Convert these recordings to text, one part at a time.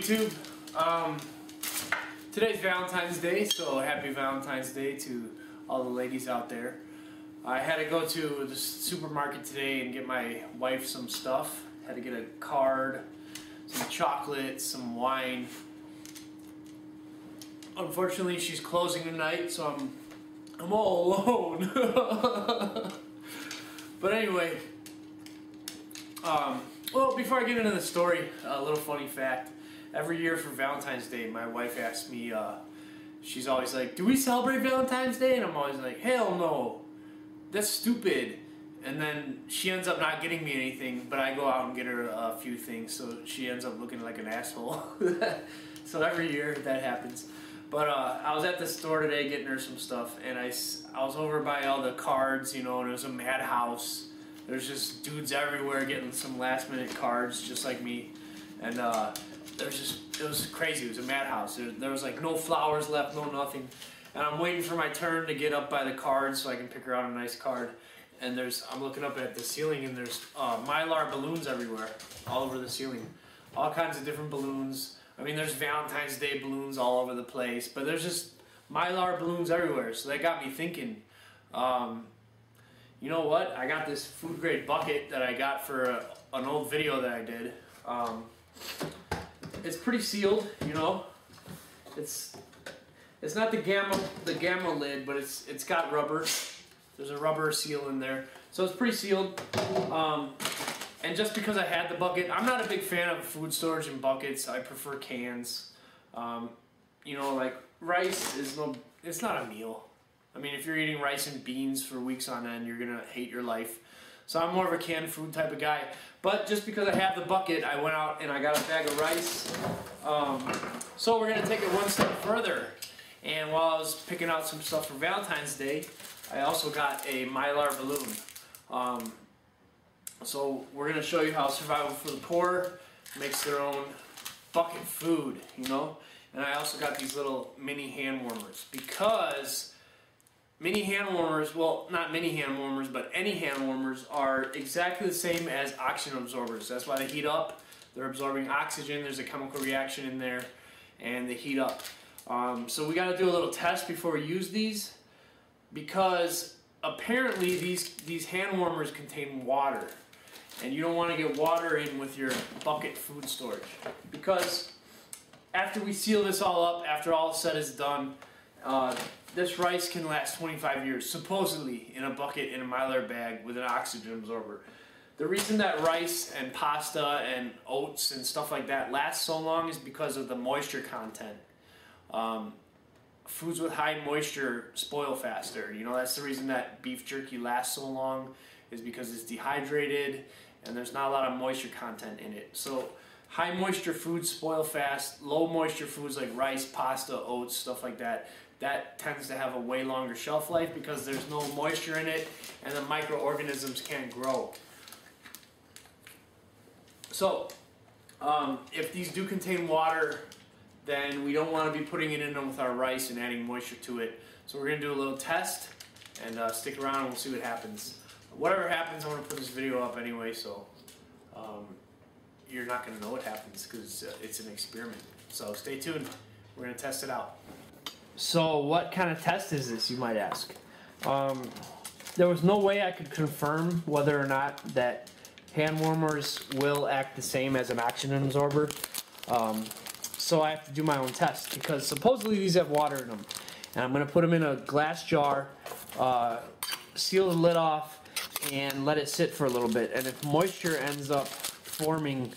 YouTube? Today's Valentine's Day, so happy Valentine's Day to all the ladies out there. I had to go to the supermarket today and get my wife some stuff. Had to get a card, some chocolate, some wine. Unfortunately, she's closing tonight, so I'm all alone. But anyway, well, before I get into the story, a little funny fact. Every year for Valentine's Day, my wife asks me, she's always like, do we celebrate Valentine's Day? And I'm always like, hell no, that's stupid. And then she ends up not getting me anything, but I go out and get her a few things, so she ends up looking like an asshole. So every year that happens. But I was at the store today getting her some stuff, and I was over by all the cards, you know, and it was a madhouse. There's just dudes everywhere getting some last minute cards just like me. And it was crazy. It was a madhouse. There was like no flowers left, no nothing. And I'm waiting for my turn to get up by the cards so I can pick her out a nice card. And I'm looking up at the ceiling, and there's Mylar balloons everywhere, all over the ceiling. All kinds of different balloons. I mean, there's Valentine's Day balloons all over the place, but there's just Mylar balloons everywhere. So that got me thinking, you know what? I got this food grade bucket that I got for an old video that I did. It's pretty sealed, you know. It's not the gamma lid, but it's got rubber. There's a rubber seal in there, so it's pretty sealed. And just because I had the bucket, I'm not a big fan of food storage in buckets. I prefer cans. You know, like rice it's not a meal. I mean, if you're eating rice and beans for weeks on end, you're gonna hate your life. So I'm more of a canned food type of guy. But just because I have the bucket, I went out and I got a bag of rice. So we're gonna take it one step further. And while I was picking out some stuff for Valentine's Day, I also got a Mylar balloon. So we're gonna show you how Survival for the Poor makes their own bucket food, you know? And I also got these little mini hand warmers, because mini hand warmers, well, not mini hand warmers, but any hand warmers are exactly the same as oxygen absorbers. That's why they heat up. They're absorbing oxygen. There's a chemical reaction in there, and they heat up. So we got to do a little test before we use these, because apparently these hand warmers contain water, and you don't want to get water in with your bucket food storage, because after we seal this all up, after all said is done, this rice can last 25 years, supposedly, in a bucket in a Mylar bag with an oxygen absorber. The reason that rice and pasta and oats and stuff like that last so long is because of the moisture content. Foods with high moisture spoil faster. You know, that's the reason that beef jerky lasts so long, is because it's dehydrated and there's not a lot of moisture content in it. So high moisture foods spoil fast. Low moisture foods like rice, pasta, oats, stuff like that, that tends to have a way longer shelf life because there's no moisture in it and the microorganisms can't grow. So if these do contain water, then we don't want to be putting it in them with our rice and adding moisture to it. So we're going to do a little test, and stick around and we'll see what happens. Whatever happens, I'm going to put this video up anyway, so you're not going to know what happens because it's an experiment. So stay tuned. We're going to test it out. So what kind of test is this, you might ask? There was no way I could confirm whether or not that hand warmers will act the same as an oxygen absorber. So I have to do my own test, because supposedly these have water in them. And I'm going to put them in a glass jar, seal the lid off, and let it sit for a little bit. And if moisture ends up forming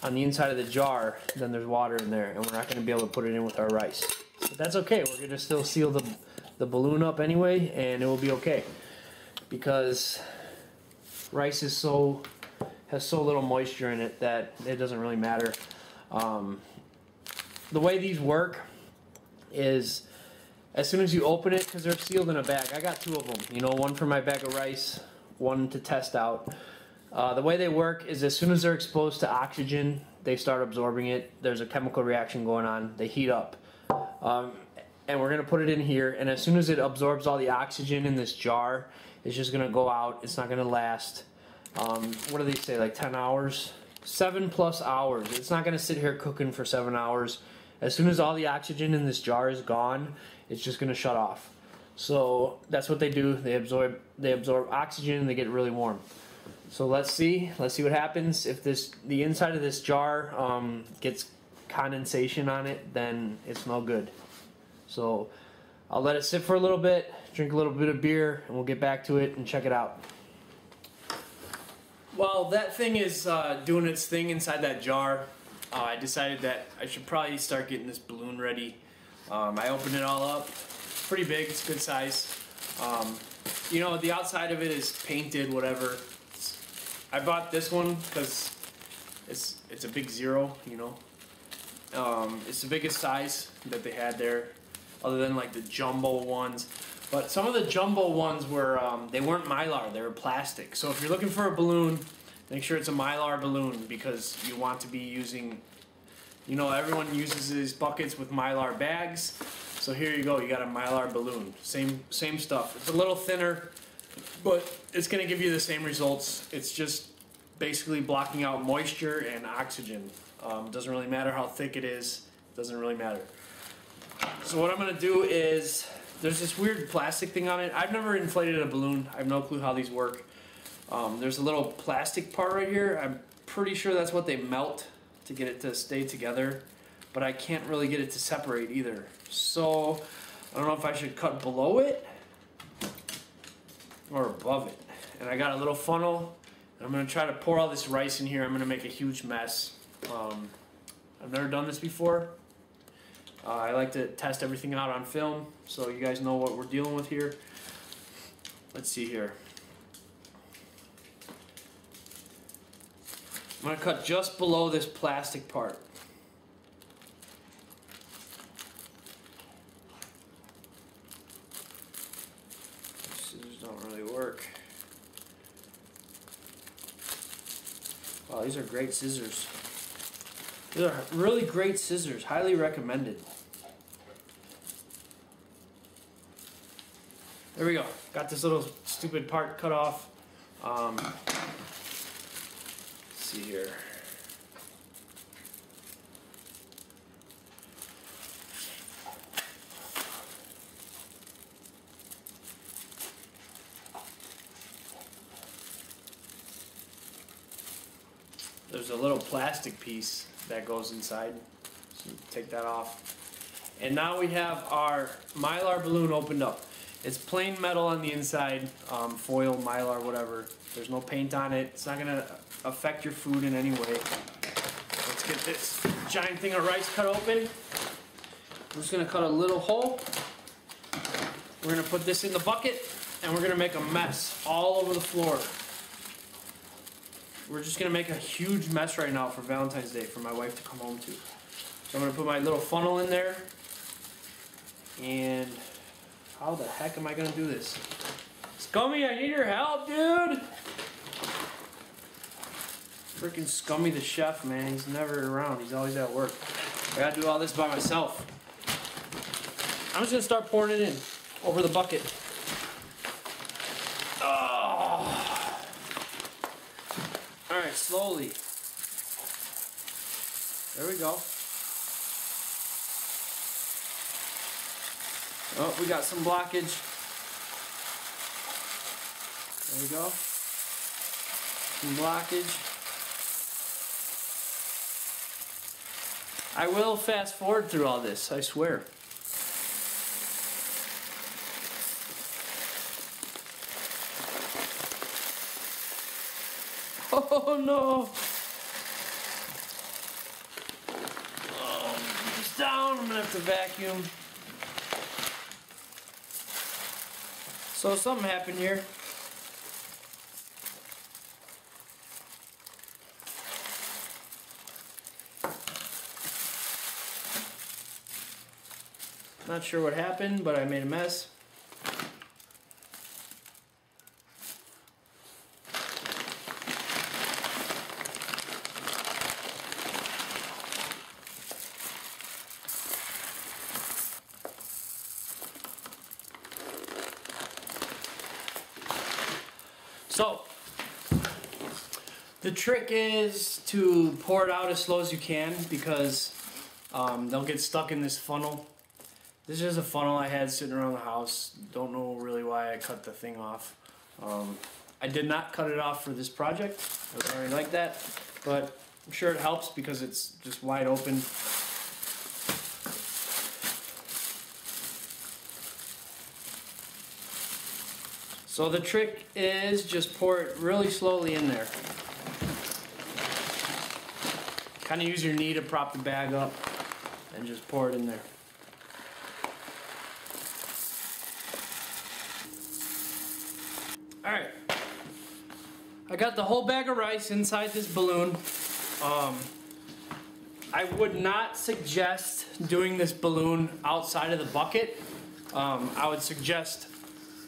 on the inside of the jar, then there's water in there, and we're not going to be able to put it in with our rice. But that's okay. We're going to still seal the balloon up anyway, and it will be okay, because rice has so little moisture in it that it doesn't really matter. The way these work is, as soon as you open it, because they're sealed in a bag, I got two of them, you know, one for my bag of rice, one to test out. The way they work is, as soon as they're exposed to oxygen, they start absorbing it. There's a chemical reaction going on. They heat up. And we're going to put it in here, and as soon as it absorbs all the oxygen in this jar, it's just going to go out. It's not going to last. What do they say, like 10 hours? 7+ hours. It's not going to sit here cooking for 7 hours. As soon as all the oxygen in this jar is gone, it's just going to shut off. So that's what they do. They absorb oxygen and they get really warm. So let's see what happens. If the inside of this jar gets condensation on it, then it's no good. So I'll let it sit for a little bit, drink a little bit of beer, and we'll get back to it and check it out. While that thing is doing its thing inside that jar, I decided that I should probably start getting this balloon ready. I opened it all up. It's pretty big, it's a good size. You know, the outside of it is painted, whatever. I bought this one because it's a big 0, you know. It's the biggest size that they had there, other than like the jumbo ones. But some of the jumbo ones were, they weren't Mylar, they were plastic. So if you're looking for a balloon, make sure it's a Mylar balloon, because you want to be using, you know, everyone uses these buckets with Mylar bags. So here you go, you got a Mylar balloon. Same stuff. It's a little thinner, but it's gonna give you the same results. It's just basically blocking out moisture and oxygen. Doesn't really matter how thick it is, doesn't really matter. So what I'm gonna do is, there's this weird plastic thing on it. I've never inflated a balloon. I have no clue how these work. There's a little plastic part right here. I'm pretty sure that's what they melt to get it to stay together, but I can't really get it to separate either. So I don't know if I should cut below it or above it. And I got a little funnel, and I'm gonna try to pour all this rice in here. I'm gonna make a huge mess. I've never done this before. I like to test everything out on film, so you guys know what we're dealing with here. Let's see here. I'm going to cut just below this plastic part. Scissors don't really work. Wow, these are great scissors. These are really great scissors, highly recommended. There we go. Got this little stupid part cut off. Let's see here. There's a little plastic piece that goes inside, so you take that off. And now we have our Mylar balloon opened up. It's plain metal on the inside, foil, Mylar, whatever. There's no paint on it. It's not gonna affect your food in any way. Let's get this giant thing of rice cut open. I'm just gonna cut a little hole. We're gonna put this in the bucket, and we're gonna make a mess all over the floor. We're just gonna make a huge mess right now for Valentine's Day for my wife to come home to. So I'm gonna put my little funnel in there, and how the heck am I gonna do this? Scummy, I need your help, dude! Freaking Scummy the chef, man. He's never around. He's always at work. I gotta do all this by myself. I'm just gonna start pouring it in over the bucket. Oh. Alright, slowly. There we go. Oh, we got some blockage. There we go. Some blockage. I will fast forward through all this, I swear. Oh no! Oh, it's down. I'm gonna have to vacuum. So something happened here. Not sure what happened, but I made a mess. So, The trick is to pour it out as slow as you can because they'll get stuck in this funnel. This is a funnel I had sitting around the house. Don't know really why I cut the thing off. I did not cut it off for this project. I was already like that, but I'm sure it helps because it's just wide open. So the trick is just pour it really slowly in there. Kind of use your knee to prop the bag up and just pour it in there. Alright, I got the whole bag of rice inside this balloon. I would not suggest doing this balloon outside of the bucket. I would suggest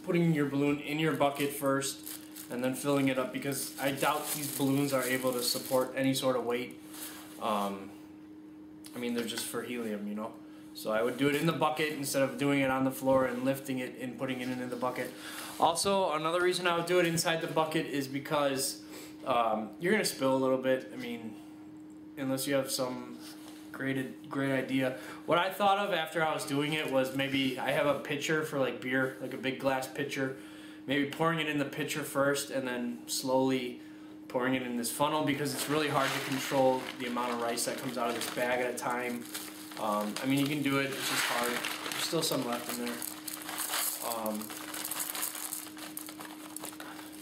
putting your balloon in your bucket first and then filling it up because I doubt these balloons are able to support any sort of weight. I mean, they're just for helium, you know. So I would do it in the bucket instead of doing it on the floor and lifting it and putting it into the bucket. Also, another reason I would do it inside the bucket is because you're going to spill a little bit. I mean, unless you have some great idea. What I thought of after I was doing it was maybe I have a pitcher for like beer, like a big glass pitcher. Maybe pouring it in the pitcher first and then slowly pouring it in this funnel because it's really hard to control the amount of rice that comes out of this bag at a time. I mean, you can do it, it's just hard. There's still some left in there.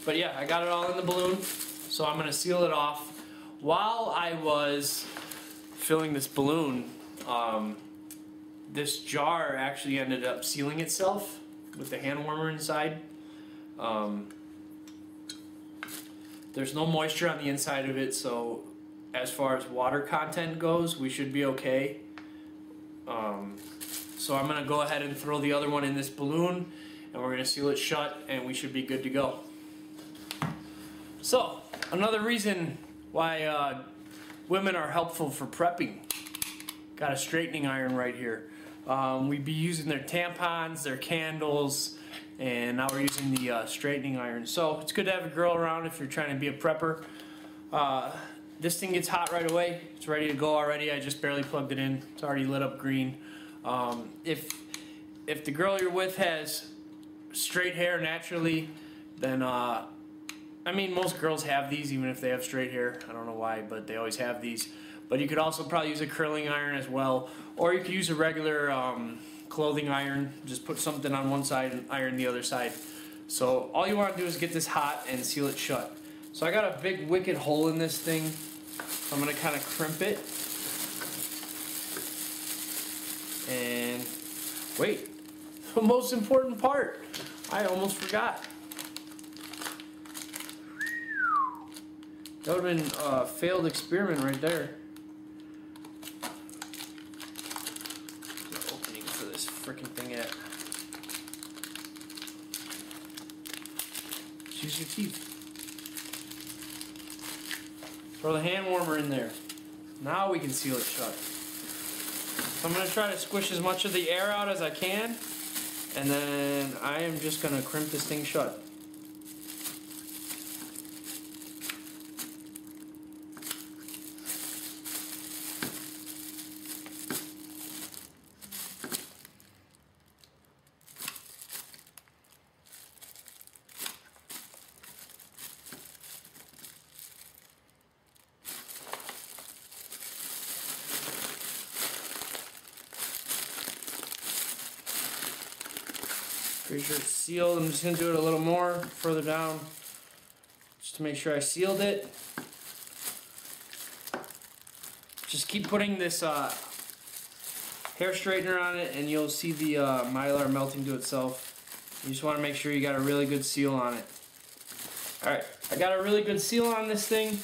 But yeah, I got it all in the balloon, so I'm going to seal it off. While I was filling this balloon, this jar actually ended up sealing itself with the hand warmer inside. There's no moisture on the inside of it, so as far as water content goes, we should be okay. So I'm going to go ahead and throw the other one in this balloon, and we're going to seal it shut, and we should be good to go. So, another reason why women are helpful for prepping. Got a straightening iron right here. We'd be using their tampons, their candles, and now we're using the straightening iron. So it's good to have a girl around if you're trying to be a prepper. This thing gets hot right away. It's ready to go already. I just barely plugged it in. It's already lit up green. If the girl you're with has straight hair naturally, then I mean, most girls have these even if they have straight hair. I don't know why, but they always have these. But you could also probably use a curling iron as well, or you could use a regular clothing iron. Just put something on one side and iron the other side. So all you want to do is get this hot and seal it shut. So I got a big wicked hole in this thing. I'm going to kind of crimp it. And wait, the most important part. I almost forgot. That would have been a failed experiment right there. Where's the opening for this freaking thing at? Just use your teeth. Throw the hand warmer in there. Now we can seal it shut. So I'm going to try to squish as much of the air out as I can, and then I am just going to crimp this thing shut. Pretty sure it's sealed. I'm just going to do it a little more further down just to make sure I sealed it. Just keep putting this hair straightener on it and you'll see the Mylar melting to itself. You just want to make sure you got a really good seal on it. Alright, I got a really good seal on this thing.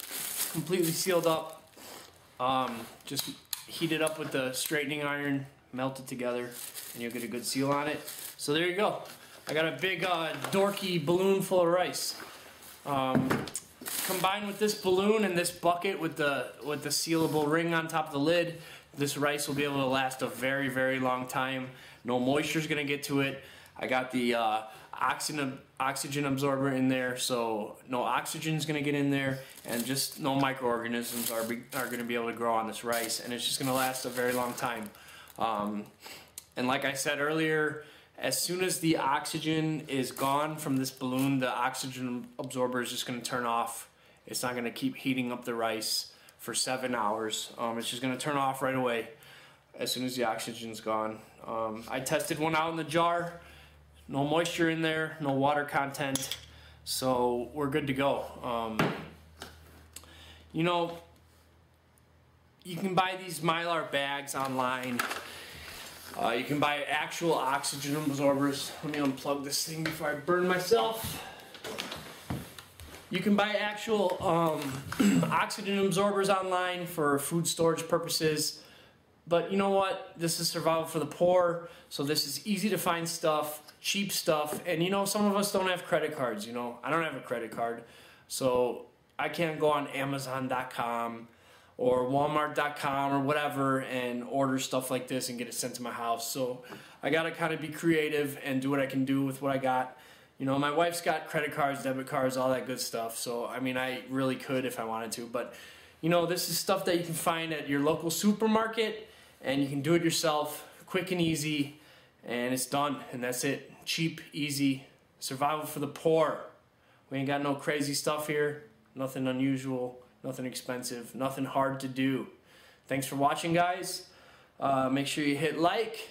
It's completely sealed up. Just heat it up with the straightening iron, melt it together, and you'll get a good seal on it. So there you go. I got a big dorky balloon full of rice. Combined with this balloon and this bucket with the sealable ring on top of the lid, this rice will be able to last a very, very long time. No moisture is going to get to it. I got the oxygen absorber in there, so no oxygen is going to get in there, and just no microorganisms are going to be able to grow on this rice, and it's just going to last a very long time. And like I said earlier, as soon as the oxygen is gone from this balloon, the oxygen absorber is just going to turn off. It's not going to keep heating up the rice for 7 hours. It's just going to turn off right away as soon as the oxygen's gone. I tested one out in the jar. No moisture in there, no water content, so we're good to go. You know, you can buy these Mylar bags online. You can buy actual oxygen absorbers. Let me unplug this thing before I burn myself. You can buy actual oxygen absorbers online for food storage purposes. But you know what? This is survival for the poor, so this is easy to find stuff, cheap stuff, and you know, some of us don't have credit cards, you know. I don't have a credit card, so I can't go on Amazon.com or Walmart.com or whatever and order stuff like this and get it sent to my house. So I gotta kind of be creative and do what I can do with what I got. You know, my wife's got credit cards, debit cards, all that good stuff. So, I mean, I really could if I wanted to. But, you know, this is stuff that you can find at your local supermarket, and you can do it yourself, quick and easy, and it's done. And that's it. Cheap, easy, survival for the poor. We ain't got no crazy stuff here, nothing unusual, nothing expensive, nothing hard to do. Thanks for watching, guys. Make sure you hit like.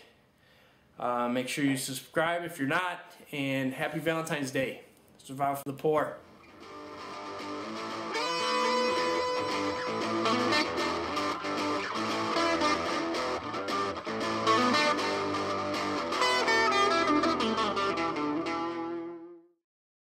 Make sure you subscribe if you're not. And happy Valentine's Day. Survival for the poor.